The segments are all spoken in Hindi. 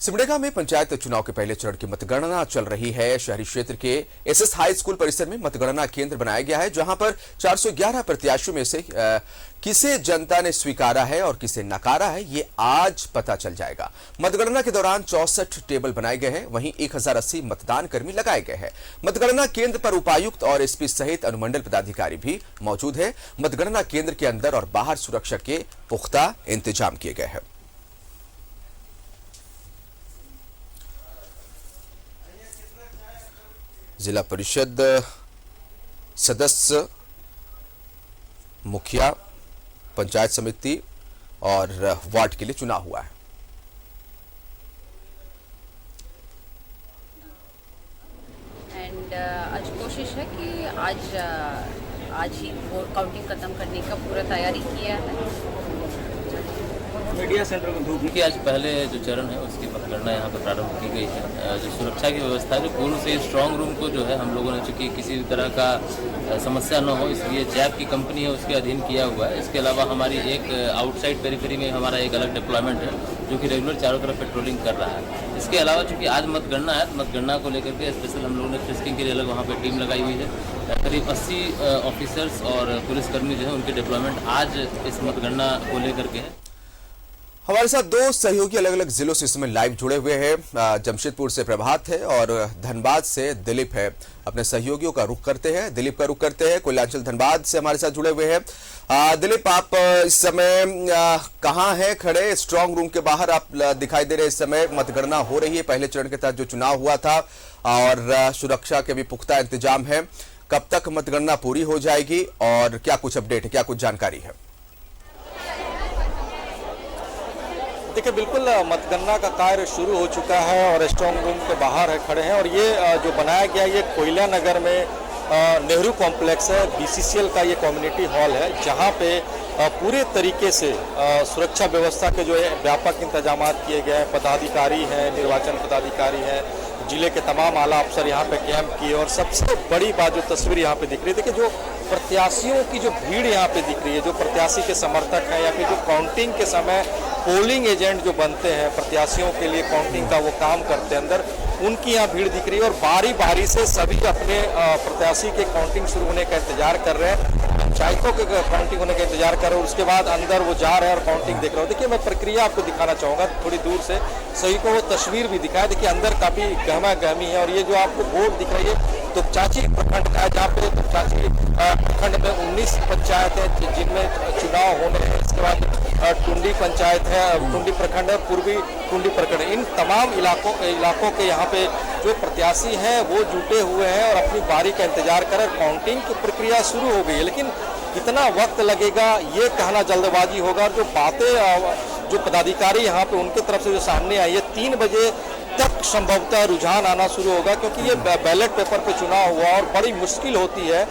सिमडेगा में पंचायत चुनाव के पहले चरण की मतगणना चल रही है। शहरी क्षेत्र के एसएस हाई स्कूल परिसर में मतगणना केंद्र बनाया गया है, जहां पर 411 प्रत्याशियों में से किसे जनता ने स्वीकारा है और किसे नकारा है, ये आज पता चल जाएगा। मतगणना के दौरान 64 टेबल बनाए गए हैं, वहीं 1080 मतदान कर्मी लगाए गए हैं। मतगणना केंद्र पर उपायुक्त और एसपी सहित अनुमंडल पदाधिकारी भी मौजूद है। मतगणना केंद्र के अंदर और बाहर सुरक्षा के पुख्ता इंतजाम किए गए हैं। जिला परिषद सदस्य, मुखिया, पंचायत समिति और वार्ड के लिए चुनाव हुआ है। आज कोशिश है कि आज ही वो काउंटिंग खत्म करने का पूरा तैयारी किया है। मीडिया सेंटर में धूप की आज पहले जो चरण है उसकी मतगणना यहाँ पर प्रारंभ की गई है। जो सुरक्षा की व्यवस्था है, जो पूर्व से स्ट्रांग रूम को जो है हम लोगों ने, चूँकि किसी भी तरह का समस्या न हो इसलिए जैप की कंपनी है उसके अधीन किया हुआ है। इसके अलावा हमारी एक आउटसाइड पेरीफेरी में हमारा एक अलग डिप्लॉयमेंट है जो कि रेगुलर चारों तरफ पेट्रोलिंग कर रहा है। इसके अलावा चूँकि आज मतगणना है, मतगणना को लेकर के स्पेशल हम लोगों ने फ्रिस्किंग के लिए अलग वहाँ पर टीम लगाई हुई है। करीब 80 ऑफिसर्स और पुलिसकर्मी जो है उनके डिप्लॉयमेंट आज इस मतगणना को लेकर के है। हमारे साथ दो सहयोगी अलग अलग जिलों से इस समय लाइव जुड़े हुए हैं। जमशेदपुर से प्रभात है और धनबाद से दिलीप है। अपने सहयोगियों का रुख करते हैं, दिलीप का रुख करते हैं। कोयलांचल धनबाद से हमारे साथ जुड़े हुए हैं। दिलीप, आप इस समय कहाँ हैं खड़े? स्ट्रांग रूम के बाहर आप दिखाई दे रहे हैं। इस समय मतगणना हो रही है, पहले चरण के तहत जो चुनाव हुआ था, और सुरक्षा के भी पुख्ता इंतजाम है। कब तक मतगणना पूरी हो जाएगी और क्या कुछ अपडेट है, क्या कुछ जानकारी है? देखिए, बिल्कुल मतगणना का कार्य शुरू हो चुका है और स्ट्रांग रूम के बाहर है खड़े हैं। और ये जो बनाया गया ये कोयला नगर में नेहरू कॉम्प्लेक्स है, बीसीसीएल का ये कम्युनिटी हॉल है, जहां पे पूरे तरीके से सुरक्षा व्यवस्था के जो है व्यापक इंतजाम किए गए हैं। पदाधिकारी हैं, निर्वाचन पदाधिकारी हैं, जिले के तमाम आला अफसर यहाँ पे कैंप किए। और सबसे बड़ी बात जो तस्वीर यहाँ पे दिख रही है, देखिए जो प्रत्याशियों की जो भीड़ यहाँ पे दिख रही है, जो प्रत्याशी के समर्थक हैं या फिर जो काउंटिंग के समय पोलिंग एजेंट जो बनते हैं प्रत्याशियों के लिए, काउंटिंग का वो काम करते हैं अंदर, उनकी यहाँ भीड़ दिख रही है। और बारी बारी से सभी अपने प्रत्याशी के काउंटिंग शुरू होने का इंतजार कर रहे हैं, पंचायतों के काउंटिंग होने का इंतजार कर रहे हैं। उसके बाद अंदर वो जा रहे हैं और काउंटिंग देख रहे हो। देखिए, मैं प्रक्रिया आपको दिखाना चाहूँगा थोड़ी दूर से, सही को वो तस्वीर भी दिखाया। देखिए, अंदर काफ़ी गहमा गहमी है। और ये जो आपको बोर्ड दिख रही है तुपचाची प्रखंड का है, जहाँ पे तुपचाची प्रखंड में 19 पंचायत है जिनमें चुनाव होने हैं। इसके बाद टुंडी पंचायत है, टुंडी प्रखंड है, पूर्वी टुंडी प्रखंड है। इन तमाम इलाकों के यहाँ पे जो प्रत्याशी हैं वो जुटे हुए हैं और अपनी बारी का इंतजार कर रहे हैं। काउंटिंग की प्रक्रिया शुरू हो गई है, लेकिन कितना वक्त लगेगा ये कहना जल्दबाजी होगा। और जो बातें जो पदाधिकारी यहाँ पे उनके तरफ से जो सामने आई है, 3 बजे तक संभवतः रुझान आना शुरू होगा, क्योंकि ये बैलेट पेपर पे चुनाव हुआ और बड़ी मुश्किल होती है।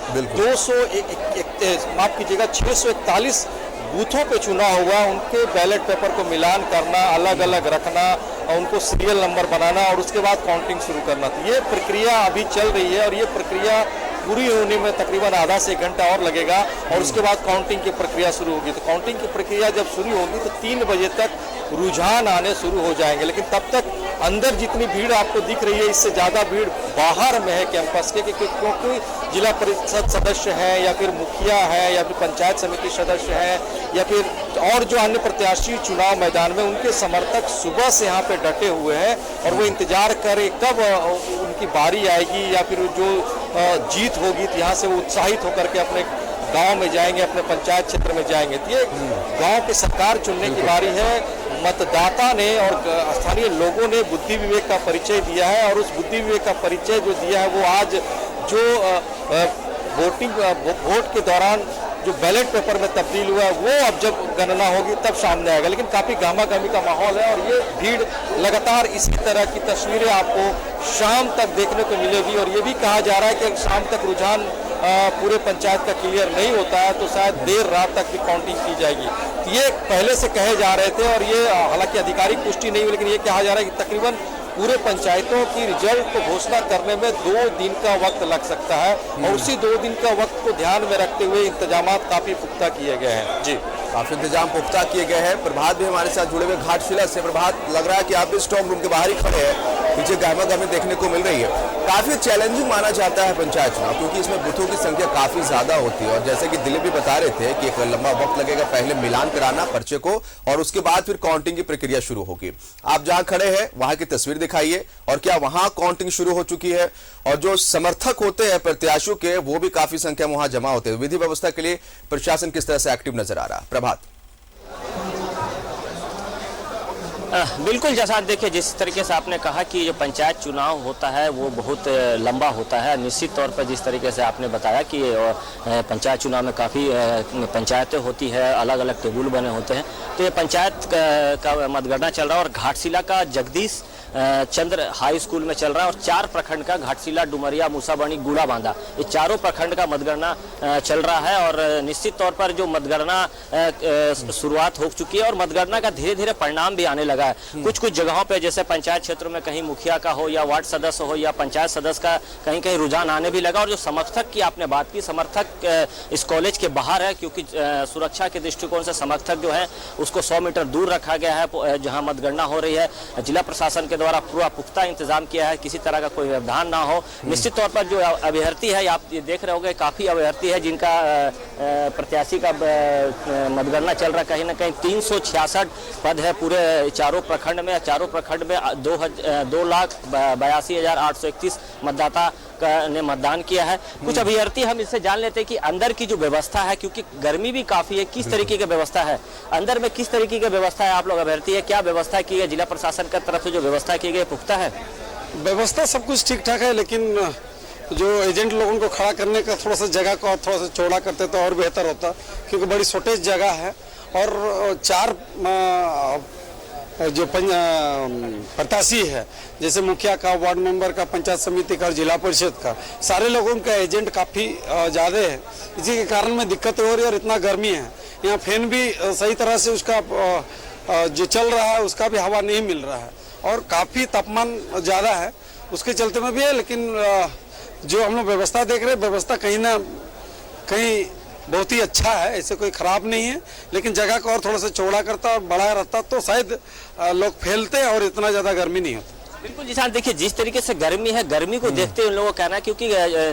641 बूथों पे चुनाव हुआ, उनके बैलेट पेपर को मिलान करना, अलग अलग रखना, उनको सीरियल नंबर बनाना और उसके बाद काउंटिंग शुरू करना। तो ये प्रक्रिया अभी चल रही है और ये प्रक्रिया पूरी होने में तकरीबन आधा से 1 घंटा और लगेगा और उसके बाद काउंटिंग की प्रक्रिया शुरू होगी। तो काउंटिंग की प्रक्रिया जब शुरू होगी तो 3 बजे तक रुझान आने शुरू हो जाएंगे। लेकिन तब तक अंदर जितनी भीड़ आपको दिख रही है, इससे ज़्यादा भीड़ बाहर में है कैंपस के, क्योंकि जिला परिषद सदस्य हैं या फिर मुखिया है या फिर पंचायत समिति सदस्य हैं या फिर और जो अन्य प्रत्याशी चुनाव मैदान में, उनके समर्थक सुबह से यहाँ पे डटे हुए हैं और वो इंतजार करें कब उनकी बारी आएगी या फिर जो जीत होगी तो यहाँ से वो उत्साहित होकर के अपने गांव में जाएंगे, अपने पंचायत क्षेत्र में जाएंगे। तो ये गांव की सरकार चुनने की बारी है। मतदाता ने और स्थानीय लोगों ने बुद्धि विवेक का परिचय दिया है और उस बुद्धि विवेक का परिचय जो दिया है वो आज जो वोट के दौरान जो बैलेट पेपर में तब्दील हुआ है वो अब जब गणना होगी तब सामने आएगा। लेकिन काफ़ी गहमा-गहमी का माहौल है और ये भीड़ लगातार इसी तरह की तस्वीरें आपको शाम तक देखने को मिलेगी। और ये भी कहा जा रहा है कि शाम तक रुझान पूरे पंचायत का क्लियर नहीं होता है तो शायद देर रात तक भी काउंटिंग की जाएगी। तो ये पहले से कहे जा रहे थे और ये हालांकि आधिकारिक पुष्टि नहीं हुई, लेकिन ये कहा जा रहा है कि तकरीबन पूरे पंचायतों की रिजल्ट को घोषणा करने में 2 दिन का वक्त लग सकता है और उसी 2 दिन का वक्त को ध्यान में रखते हुए इंतजाम काफी पुख्ता किए गए हैं। जी। काफी इंतजाम पुख्ता किए गए हैं। प्रभात भी हमारे साथ जुड़े हुए घाटशिला से। प्रभात, लग रहा है कि आप भी स्ट्रॉन्ग रूम के बाहर ही खड़े हैं, पीछे गहमा गहमी देखने को मिल रही है। काफी चैलेंजिंग माना जाता है पंचायत चुनाव, क्योंकि इसमें बूथों की संख्या काफी ज्यादा होती है और जैसे कि दिलीप भी बता रहे थे कि एक लंबा वक्त लगेगा पहले मिलान कराना पर्चे को और उसके बाद फिर काउंटिंग की प्रक्रिया शुरू होगी। आप जहां खड़े हैं वहां की तस्वीर दिखाइए और क्या वहां काउंटिंग शुरू हो चुकी है? और जो समर्थक होते हैं प्रत्याशियों के वो भी काफी संख्या में वहां जमा होते हैं। विधि व्यवस्था के लिए प्रशासन किस तरह से एक्टिव नजर आ रहा है? प्रभात। बिल्कुल, जैसा देखिए जिस तरीके से आपने कहा कि जो पंचायत चुनाव होता है वो बहुत लंबा होता है। निश्चित तौर पर जिस तरीके से आपने बताया कि पंचायत चुनाव में काफ़ी पंचायतें होती है, अलग अलग टेबुल बने होते हैं, तो ये पंचायत का मतगणना चल रहा है और घाटशिला का जगदीश चंद्र हाई स्कूल में चल रहा है और 4 प्रखंड का घाटशिला, डुमरिया, मूसाबनी, गुड़ा बांधा, ये चारों प्रखंड का मतगणना चल रहा है। और निश्चित तौर पर जो मतगणना शुरुआत हो चुकी है और मतगणना का धीरे धीरे परिणाम भी आने लगा है। कुछ कुछ जगहों पे जैसे पंचायत क्षेत्रों में कहीं मुखिया का हो या वार्ड सदस्य हो या पंचायत सदस्य का कहीं कहीं रुझान आने भी लगा। और जो समर्थक की आपने बात की, समर्थक इस कॉलेज के बाहर है, क्योंकि सुरक्षा के दृष्टिकोण से समर्थक जो है उसको 100 मीटर दूर रखा गया है जहाँ मतगणना हो रही है। जिला प्रशासन के द्वारा पूरा पुख्ता इंतजाम किया है, किसी तरह का कोई व्यवधान ना हो। निश्चित तौर पर जो अभ्यर्थी है, आप ये देख रहे होंगे काफी अभ्यर्थी है जिनका प्रत्याशी का मतगणना चल रहा है। कहीं ना कहीं 366 पद है पूरे चारों प्रखंड में। चारों प्रखंड में 2,82,831 मतदाता ने मतदान किया है। कुछ अभ्यर्थी हम इससे जान लेते हैं कि अंदर की जो व्यवस्था है, क्योंकि गर्मी भी काफी है, किस तरीके की व्यवस्था है अंदर में, किस तरीके की व्यवस्था है? आप लोग अभ्यर्थी है, क्या व्यवस्था की है? जिला प्रशासन की तरफ से जो व्यवस्था की गई पुख्ता है? व्यवस्था सब कुछ ठीक ठाक है, लेकिन जो एजेंट लोगों को खड़ा करने का थोड़ा सा जगह को थोड़ा सा चौड़ा करते तो और बेहतर होता, क्योंकि बड़ी शॉर्टेज जगह है। और 4 जो प्रत्याशी है, जैसे मुखिया का, वार्ड मेंबर का, पंचायत समिति का और जिला परिषद का, सारे लोगों का एजेंट काफ़ी ज़्यादा है। इसी के कारण में दिक्कत हो रही है और इतना गर्मी है। यहाँ फैन भी सही तरह से उसका जो चल रहा है उसका भी हवा नहीं मिल रहा है और काफ़ी तापमान ज़्यादा है, उसके चलते में भी है। लेकिन जो हम लोग व्यवस्था देख रहे हैं, व्यवस्था कहीं ना कहीं बहुत ही अच्छा है, ऐसे कोई खराब नहीं है। लेकिन जगह को और थोड़ा सा चौड़ा करता और बड़ा रहता तो शायद लोग फैलते और इतना ज़्यादा गर्मी नहीं होती। बिल्कुल जी, देखिए जिस तरीके से गर्मी है, गर्मी को देखते हुए उन लोगों का कहना है, क्योंकि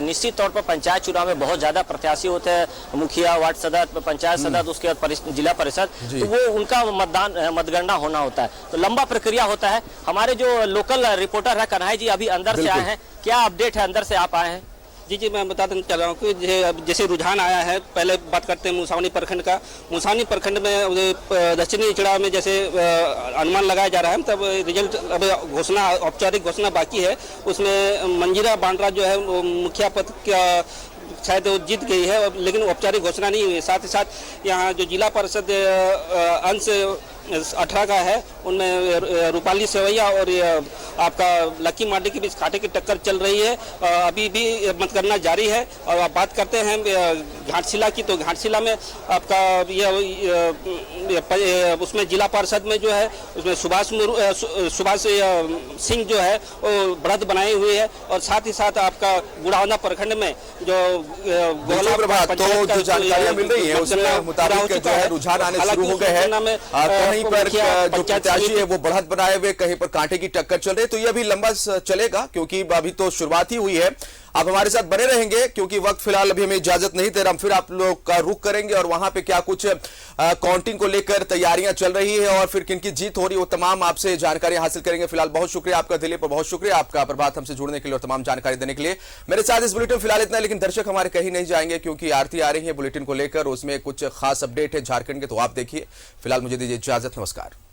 निश्चित तौर पर पंचायत चुनाव में बहुत ज्यादा प्रत्याशी होते हैं, मुखिया, वार्ड सदस्य, पंचायत सदस्य, उसके बाद जिला परिषद, तो वो उनका मतगणना होना होता है, तो लंबा प्रक्रिया होता है। हमारे जो लोकल रिपोर्टर है कन्हैया जी अभी अंदर से आए हैं, क्या अपडेट है? अंदर से आप आए हैं? जी, मैं बताना चाह रहा हूँ कि जैसे रुझान आया है। पहले बात करते हैं मुसावनी प्रखंड का। मुसावनी प्रखंड में दक्षिणी चुनाव में जैसे अनुमान लगाया जा रहा है, तब रिजल्ट अब घोषणा, औपचारिक घोषणा बाकी है। उसमें मंजीरा बांड्रा जो है मुखिया पद का शायद वो जीत गई है, लेकिन औपचारिक घोषणा नहीं हुई है। साथ ही साथ यहाँ जो जिला परिषद अंश 18 का है, उनमें रूपाली सेवैया और आपका लक्की मार्डी के बीच कांटे की टक्कर चल रही है। अभी भी मतगणना जारी है। और आप बात करते हैं घाटशिला की, तो घाटशिला में आपका उसमें जिला परिषद में जो है उसमें सुभाष सिंह जो है वो बढ़त बनाई हुई है। और साथ ही साथ आपका गुड़ावना प्रखंड में जो तो जो जानकारियां मिल रही है उसके मुताबिक जो है रुझान आने शुरू हो गए हैं। कहीं पर जो प्रत्याशी है वो बढ़त बनाए हुए, कहीं पर कांटे की टक्कर चल रही है। तो ये अभी लंबा चलेगा, क्योंकि अभी तो शुरुआत ही हुई है। आप हमारे साथ बने रहेंगे, क्योंकि वक्त फिलहाल अभी हमें इजाजत नहीं दे रहा। हम फिर आप लोग का रुख करेंगे और वहां पे क्या कुछ काउंटिंग को लेकर तैयारियां चल रही है और फिर किनकी जीत हो रही है, वो तमाम आपसे जानकारी हासिल करेंगे। फिलहाल बहुत शुक्रिया आपका दिलीप, और बहुत शुक्रिया आपका प्रभात हमसे जुड़ने के लिए और तमाम जानकारी देने के लिए। मेरे साथ इस बुलेटिन फिलहाल इतना, लेकिन दर्शक हमारे कहीं नहीं जाएंगे, क्योंकि आरती आ रही है बुलेटिन को लेकर, उसमें कुछ खास अपडेट है झारखंड के, तो आप देखिए। फिलहाल मुझे दीजिए इजाजत, नमस्कार।